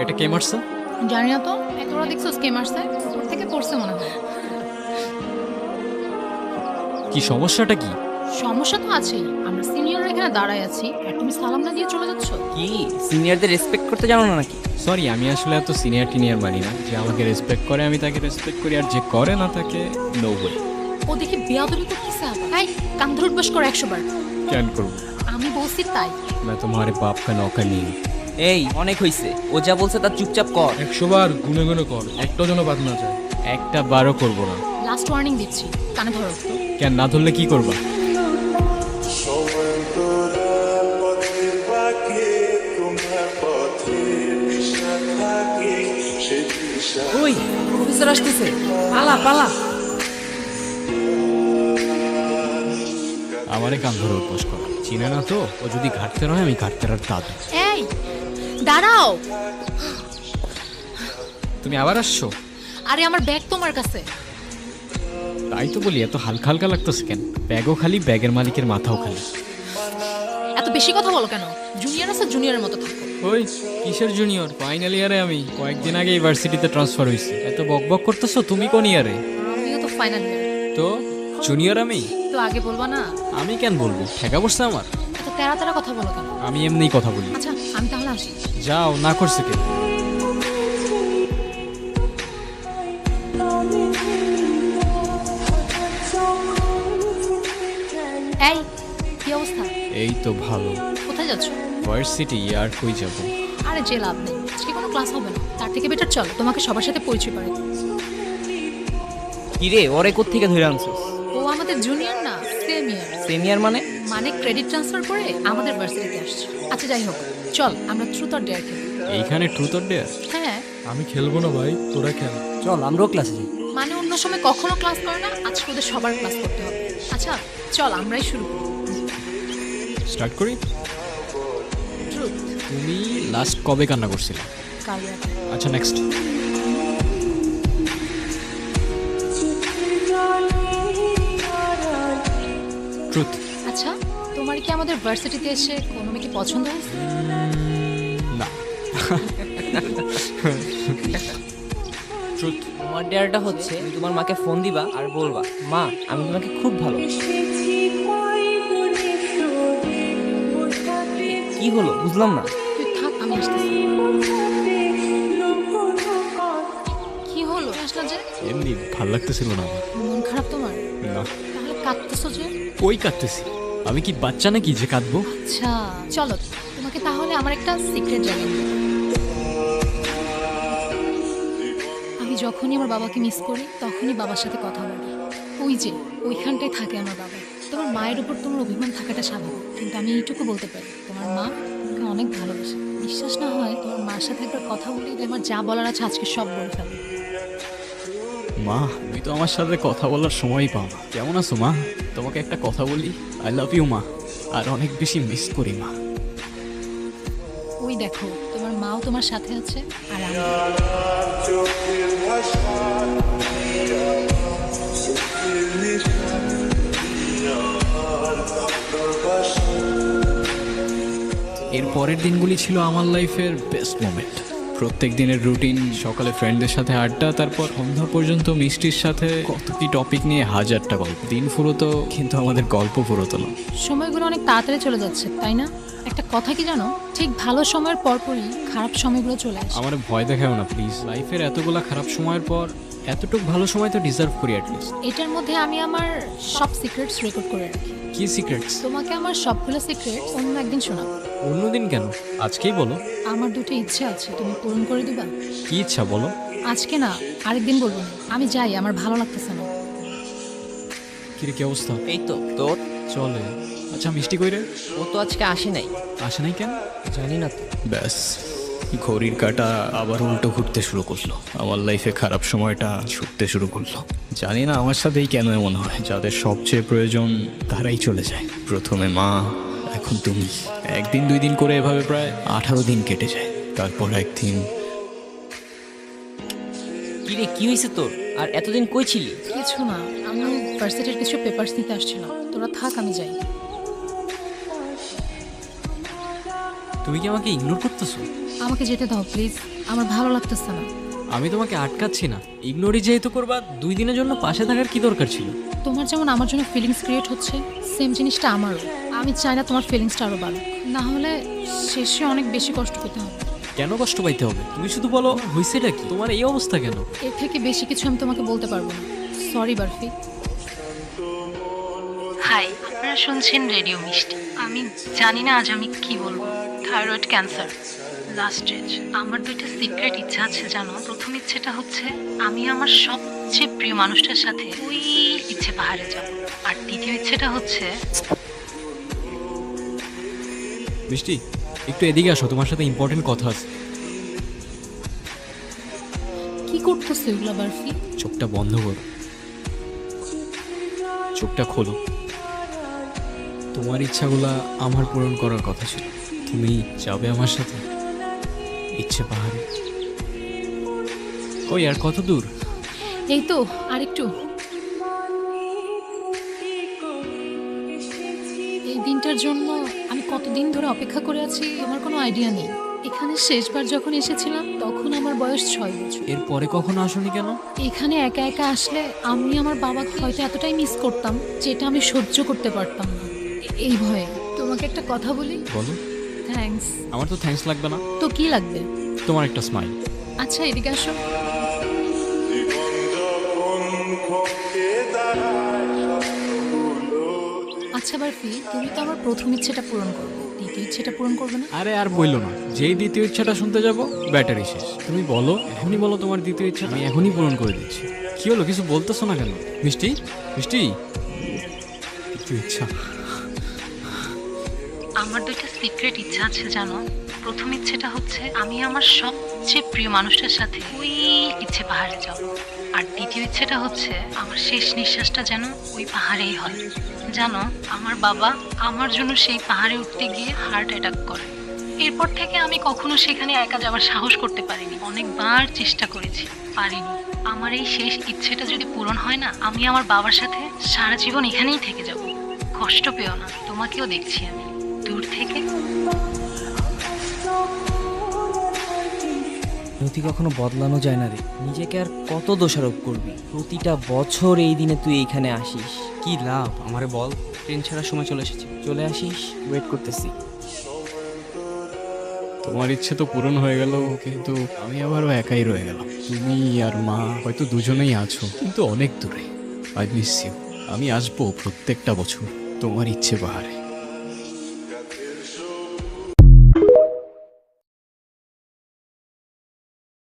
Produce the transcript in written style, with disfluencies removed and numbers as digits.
এটা কে মারছে? জানি না তো, তোরা দেখছো কে মারছে? উপর থেকে পড়ছে মনে হয়। কি সমস্যাটা কি? সমস্যা তো আছেই, আমরা সিনিয়ররা এখানে দাঁড়ায় আছি আর তুমি সালাম না দিয়ে চলে যাচ্ছ। কি সিনিয়রদের রেসপেক্ট করতে জানো না নাকি? সরি, আমি আসলে এত সিনিয়র টিনিয়র মানি না। যে আমাকে রেসপেক্ট করে আমি তাকে রেসপেক্ট করি, আর যে করে না তাকে নো ওয়ে। ও দেখি বেয়াদবি করতেছে আবার। এই কান ধরে উঠবাস করো 100 বার। কেন করবো? আমি বলছি তাই। मैं तुम्हारे बाप का नौकर नहीं हूँ। এই অনেক হইছে, ও যা বলছে তার চুপচাপ কর। 100 বার গুনে গুনে কর, একটা যেন বাদ না যায়। একটা বারও করবো না। লাস্ট ওয়ার্নিং দিচ্ছি, কানে ধরো। কেন না ধরলে কি করবা? ওই প্রফেসর আসতেছে, পালা পালা। আমারে কান ধরে উঠবোস কর, চিনে না তো? ও যদি ঘাটতে নয়, আমি ঘাটতে আর দাদু। এই দাঁড়াও। তুমি আবার আসছো? আরে আমার ব্যাগ তোমার কাছে। তাই তো বলি, এত হালকা হালকা লাগতেছে কেন? ব্যাগও খালি, ব্যাগের মালিকের মাথাও খালি। এত বেশি কথা বলো কেন? জুনিয়র আছে, জুনিয়রের মতো থাকো। ওই কিসের জুনিয়র? ফাইনাল ইয়ারে আমি, কয়েকদিন আগে ইউনিভার্সিটিতে ট্রান্সফার হয়েছি। এত বকবক করতেছো, তুমি কোন ইয়ারে? আমিও তো ফাইনাল ইয়ার। তো জুনিয়র আমি? তো আগে বলবা না? আমি কেন বলবো? ঠেকা পড়ছে আমার। এত তেরা তেরা কথা বলো কেন? আমি এমনিই কথা বলি। আচ্ছা আমি তাহলে আসি। যাও, না করছে কে? এই কি অবস্থা? এই তো ভালো। কোথায় যাচ্ছ? ভার্সিটি, আর কই যাব? আরে যে লাভ নেই, আজকে কোনো ক্লাস হবে না। তার থেকে বেটার চল তোমাকে সবার সাথে পরিচয় করে দিই। কি রে, ওরে কোত্থেকে ধরে আনছিস? ও আমাদের জুনিয়র না, সেম ইয়ার। সিনিয়র মানে? মানে ক্রেডিট ট্রান্সফার করে আমাদের ভার্সিটিতে আসছে। আচ্ছা যাই হোক, চল আমরা ট্রুথ অর ডেয়ার খেলি। এইখানে ট্রুথ অর ডেয়ার? হ্যাঁ আমি খেলবো না ভাই, তোরা খেল। চল আমরাও ক্লাসে যাই। মানে অন্য সময় কখনো ক্লাস করে না, আজকে ওদের সবার ক্লাস করতে হবে। আচ্ছা চল আমরাই শুরু করি। স্টার্ট করি। ট্রুথ। তুমি লাস্ট কবে কান্না করছিলে? কাল রাতে। আচ্ছা নেক্সট। ট্রুথ। আচ্ছা তোমার কি আমাদের ভার্সিটিতে এসে কোনো মেয়েকে পছন্দ হয়েছে? না। ট্রুথ। তোমার ডেয়ারটা হচ্ছে তুমি তোমার মাকে ফোন দিবা আর বলবা, মা আমি তোমাকে খুব ভালো। কি হলো বুঝলাম না। তুই থাক, আমি আসতেছি। কি হলো আসলা যে? এমনি ভাল লাগতেছিল না আমার। মন খারাপ তোমার? না। তাহলে কাঁদতেছো যে? কই কাঁদতেছি? আমি কি বাচ্চা নাকি যে কাঁদবো? আচ্ছা চলো তোমাকে তাহলে আমার একটা সিক্রেট জানাই। আমি যখনই আমার বাবাকে মিস করি তখনই বাবার সাথে কথা বলি। ওই যে ওইখানটায় থাকে আমার বাবা। তোমার মায়ের উপর তোমার অভিমান থাকাটা স্বাভাবিক, কিন্তু আমি এইটুকু বলতে পারি তোমার মা তোমাকে অনেক ভালোবাসে। বিশ্বাস না হয় তোমার মার সাথে একবার কথা বলি, আমার যা বলার আছে আজকে সব বলে ফেলো। মা, তুমি তো আমার সাথে কথা বলার সময়ই পাও না। কেমন আছো মা? তোমাকে একটা কথা বলি, আই লাভ ইউ মা, আর অনেক বেশি মিস করি মা। ওই দেখো তোমার মাও তোমার সাথে আছে আর আমি। এর পরের দিনগুলি ছিল আমার লাইফের বেস্ট মোমেন্ট। প্রত্যেক দিনের রুটিন, সকালে ফ্রেন্ডদের সাথে আড্ডা, তারপর সন্ধ্যা পর্যন্ত মিষ্টির সাথে কত কি টপিক নিয়ে হাজারটা গল্প। দিন ফুরোতো কিন্তু আমাদের গল্প ফুরোতো না। সময়গুলো অনেক তাড়াতাড়ি চলে যাচ্ছে তাই না? একটা কথা কি জানো, ঠিক ভালো সময়ের পরপরই খারাপ সময়গুলো চলে আসে। আমার ভয় দেখাও না প্লিজ। লাইফের এতগুলা খারাপ সময়ের পর এতটুকু ভালো সময় তো ডিজার্ভ করি অ্যাটলিস্ট। এটার মধ্যে আমি আমার সব সিক্রেটস রেকর্ড করে রাখি। কি সিক্রেটস? তোমাকে আমার সবগুলো সিক্রেটস অন্য একদিন শোনাবো। অন্যদিন কেন? আজকেই বলো। আমার দুটো ইচ্ছা আছে, তুমি পূরণ করে দিবা? কি ইচ্ছা বলো? আজকে না, আরেকদিন বলবো না। আমি যাই, আমার ভালো লাগতেছে না। কি অবস্থা? এই তো তোর। চলে। আচ্ছা মিষ্টি কইরে? ও তো আজকে আসে নাই। আসে নাই কেন? জানি না তো। ব্যাস, ঘড়ির কাঁটা আবার উল্টো ঘুরতে শুরু করলো। আমার লাইফে খারাপ সময়টা ছুটতে শুরু করলো। জানি না আমার সাথেই কেন এমন হয়। যাদের সবচেয়ে প্রয়োজন তারাই চলে যায়। প্রথমে মা, এখন তুমি। একদিন দুই দিন করে এভাবে প্রায় 18 দিন কেটে যায়। তারপর একদিন। কি রে, কি হয়েছে তোর? আর এতদিন কই ছিলি? কিছু না, আমি ভার্সিটির কিছু পেপারস নিতে আসছিলাম। তোরা থাক, আমি যাই। তুমি কি আমাকে ইগনোর করতেছো? আমাকে যেতে দাও প্লিজ, আমার ভালো লাগতেছে না। আমি তোমাকে আটকাচ্ছি না, ইগনোরই যেহেতু করবা 2 দিনের জন্য পাশে থাকার কি দরকার ছিল? তোমার যেমন আমার জন্য ফিলিংস ক্রিয়েট হচ্ছে, সেম জিনিসটা আমারও। আমি চাই না তোমার ফিলিংসটা আরও বাড়ুক, না হলে শেষে অনেক বেশি কষ্ট পেতে হবে। কেন কষ্ট পাইতে হবে? তুমি শুধু বলো হয়েছেটা কি, তোমার এই অবস্থা কেন? এর থেকে বেশি কিছু আমি তোমাকে বলতে পারবো না। সরি বারফি। হাই, আপনারা শুনছেন রেডিও মিষ্টি। আমি জানি না আজ আমি কি বলবো। Thyroid cancer, last stage. আমার 2টা সিক্রেট ইচ্ছা আছে জানো। প্রথম ইচ্ছেটা হচ্ছে আমি আমার সবচেয়ে প্রিয় মানুষটার সাথে ওই ইচ্ছে পাহাড়ে যাব। আর দ্বিতীয় ইচ্ছেটা হচ্ছে মিষ্টি, একটু এদিকে আসো, তোমার সাথে ইম্পর্টেন্ট কথা আছে। কি করতেছো এগুলো বারফি? চোখটা বন্ধ করো, চোখটা খোলো। তোমার ইচ্ছাগুলা আমার পূরণ করার কথা ছিল। তুমি যাবে আমার সাথে ইচ্ছে পাহাড়ে। ওই আর কত দূর? এই তো আরেকটু। এই দিনটার জন্য আমি কতদিন ধরে অপেক্ষা করে আছি আমার কোনো আইডিয়া নেই। এখানে শেষবার যখন এসেছিলাম তখন আমার বয়স 6 বছর। এরপরে কখনো আসোনি কেন? এখানে একা একা আসলে আমি আমার বাবাকে হয়তো এতটাই মিস করতাম যেটা আমি সহ্য করতে পারতাম না। এই ভয়ে তোমাকে একটা কথা বলি। বলো। থ্যাঙ্কস। আমার তো থ্যাঙ্কস লাগবে না, তো কি লাগবে? তোমার একটা স্মাইল। আচ্ছা এদিকে আসো। আচ্ছা বারফি, তুমি তো আমার প্রথম ইচ্ছেটা পূরণ করবে, দ্বিতীয় ইচ্ছেটা পূরণ করবে না? আরে আর বললো না, যেই দ্বিতীয় ইচ্ছাটা শুনতে যাব ব্যাটারি শেষ। তুমি বলো, এখনই বলো তোমার দ্বিতীয় ইচ্ছা, আমি এখনই পূরণ করে দিচ্ছি। কি হলো, কিছু বলতেছো না কেন? মিষ্টি, মিষ্টি, দ্বিতীয় ইচ্ছা। আমার 2টা সিক্রেট ইচ্ছা আছে জানো। প্রথম ইচ্ছেটা হচ্ছে আমি আমার সবচেয়ে প্রিয় মানুষটার সাথে ওই ইচ্ছে পাহাড়ে যাব। আর দ্বিতীয় ইচ্ছেটা হচ্ছে আমার শেষ নিঃশ্বাসটা যেন ওই পাহাড়েই হয়। জানো, আমার বাবা আমার জন্য সেই পাহাড়ে উঠতে গিয়ে হার্ট অ্যাটাক করে। এরপর থেকে আমি কখনো সেখানে একা যাওয়ার সাহস করতে পারিনি। অনেকবার চেষ্টা করেছি, পারিনি। আমার এই শেষ ইচ্ছেটা যদি পূরণ হয় না, আমি আমার বাবার সাথে সারা জীবন এখানেই থেকে যাব। কষ্ট পেও না, তোমাকেও দেখছি আমি দূর থেকে। নতি কখনো বদলানো যায় না রে। নিজেকে আর কত দোষারোপ করবি? প্রতিটা বছর এই দিনে তুই এইখানে আসিস, কি লাভ? আমারে বল। ট্রেন ছাড়ার সময় চলে এসেছি, চলে আসিস, ওয়েট করতেছি। তোমার ইচ্ছে তো পূরণ হয়ে গেল, কিন্তু আমি আবারও একাই রয়ে গেলাম। তুমি আর মা হয়তো দুজনেই আছো, কিন্তু অনেক দূরে। I miss you. আমি আসবো প্রত্যেকটা বছর তোমার ইচ্ছে পাহাড়ে।